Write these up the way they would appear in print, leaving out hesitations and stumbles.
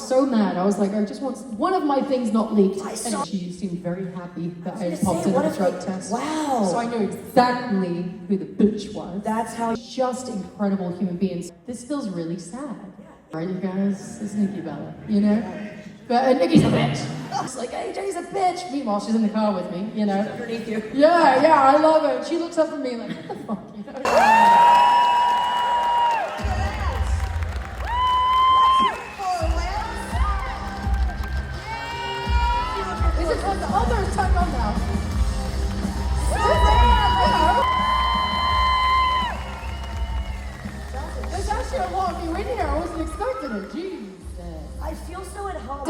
so mad. I was like, I just want one of my things not leaked. And she seemed very happy that I popped in a drug test. Wow. So I knew exactly who the bitch was. That's how. Just incredible human beings. This feels really sad. Right, you guys? It's Nikki Bella, you know? But Nikki's a bitch. It's like, AJ's a bitch. Meanwhile, she's in the car with me, you know? Underneath you. Yeah, I love her. She looks up at me like, what the fuck, you know? Is it turned on? Oh, no, it's turned on now. There's actually a lot of you in here. I wasn't expecting it. Jesus. I feel so at home.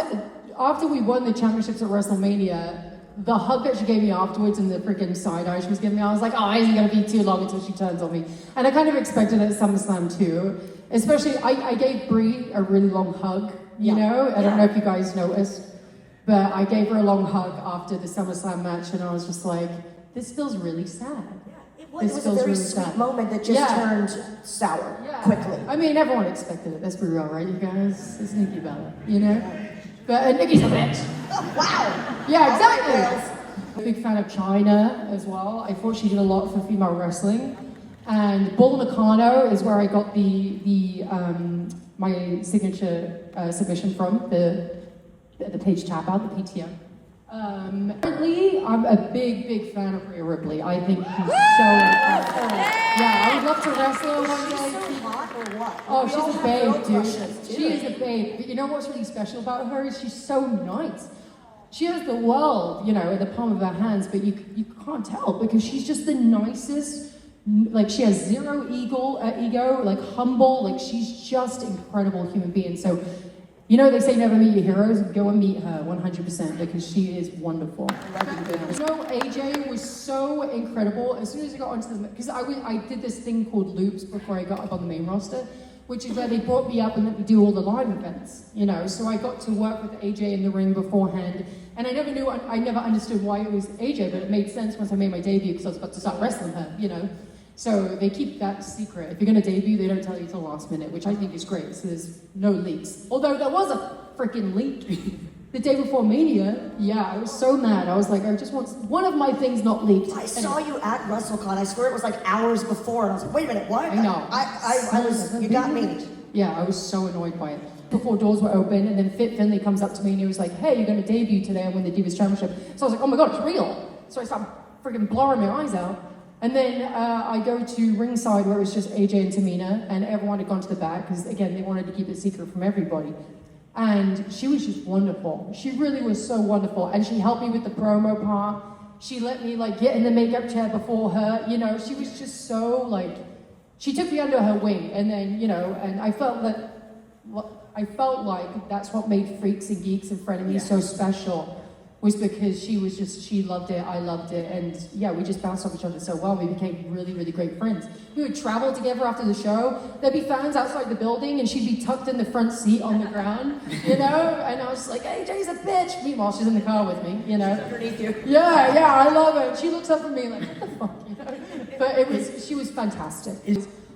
After we won the championships at WrestleMania, the hug that she gave me afterwards and the freaking side eye she was giving me, I was like, oh, it isn't going to be too long until she turns on me. And I kind of expected it at SummerSlam too. Especially, I gave Brie a really long hug, you know? I don't know if you guys noticed, but I gave her a long hug after the SummerSlam match, and I was just like, this feels really sad. It was a very sweet moment that just turned sour quickly. I mean, everyone expected it. Let's be real, right, you guys? It's Nikki Bella, you know? But Nikki's a bitch. Wow. Yeah, exactly. Big fan of China as well. I thought she did a lot for female wrestling. And Bull Nakano is where I got my signature submission from, the Paige tap out, the PTO. Ripley, I'm a big fan of Rhea Ripley. I think she's so incredible. Yeah, I would love to wrestle her one day. She's so hot or what? Oh, she's a babe, dude. She is a babe. But you know what's really special about her is she's so nice. She has the world, you know, in the palm of her hands, but you can't tell because she's just the nicest. Like, she has zero ego, like humble. Like, she's just incredible human being. So, you know, they say never meet your heroes. Go and meet her 100% because she is wonderful. You know, AJ was so incredible. As soon as I got onto the, because I did this thing called loops before I got up on the main roster, which is where they brought me up and let me do all the live events, you know. So I got to work with AJ in the ring beforehand, and I never understood why it was AJ, but it made sense once I made my debut because I was about to start wrestling her, you know. So they keep that secret. If you're going to debut, they don't tell you till the last minute, which I think is great. So there's no leaks. Although there was a freaking leak the day before Mania. Yeah, I was so mad. I was like, I just want one of my things not leaked. I saw you at WrestleCon. I swear it was like hours before, and I was like, wait a minute, what? I know. I was, you got me. Yeah, I was so annoyed by it. Before doors were open, and then Fit Finlay comes up to me and he was like, hey, you're going to debut today and win the Divas Championship. So I was like, oh my God, it's real. So I started freaking blowing my eyes out. And then I go to ringside where it was just AJ and Tamina, and everyone had gone to the back because, again, they wanted to keep it secret from everybody. And she was just wonderful. She really was so wonderful. And she helped me with the promo part. She let me, like, get in the makeup chair before her. You know, she was just so, like, she took me under her wing. And then, you know, and I felt like that's what made Freaks and Geeks and Frenemies so special. Was because she loved it, I loved it, and yeah, we just bounced off each other so well. We became really, really great friends. We would travel together after the show. There'd be fans outside the building, and she'd be tucked in the front seat on the ground, you know? And I was like, AJ's a bitch. Meanwhile, she's in the car with me, you know? Underneath you. Yeah, I love her. She looks up at me like, what the fuck, you know? But she was fantastic.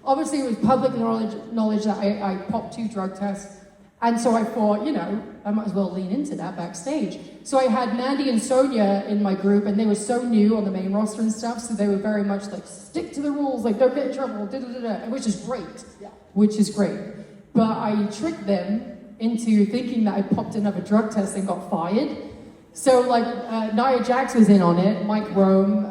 Obviously, it was public knowledge that I popped 2 drug tests. And so I thought, you know, I might as well lean into that backstage. So I had Mandy and Sonia in my group, and they were so new on the main roster and stuff, so they were very much like, stick to the rules, like, don't get in trouble, which is great. Yeah. Which is great. But I tricked them into thinking that I popped another drug test and got fired. So, like, Nia Jax was in on it, Mike Rome,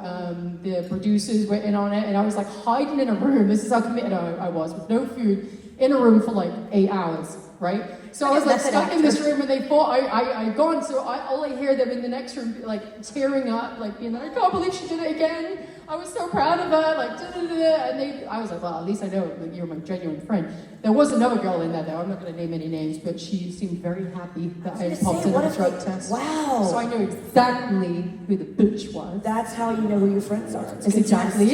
the producers were in on it, and I was, like, hiding in a room. This is how committed I was, with no food, in a room for, like, 8 hours. Right? So I was like stuck in this room and they thought I'd gone, so all I hear them in the next room like tearing up, like, you know, I can't believe she did it again. I was so proud of her, like, and I was like, well, at least I know that you're my genuine friend. There was another girl in there though, I'm not going to name any names, but she seemed very happy that I had popped in a drug test. Wow. So I knew exactly who the bitch was. That's how you know who your friends are. That's exactly it.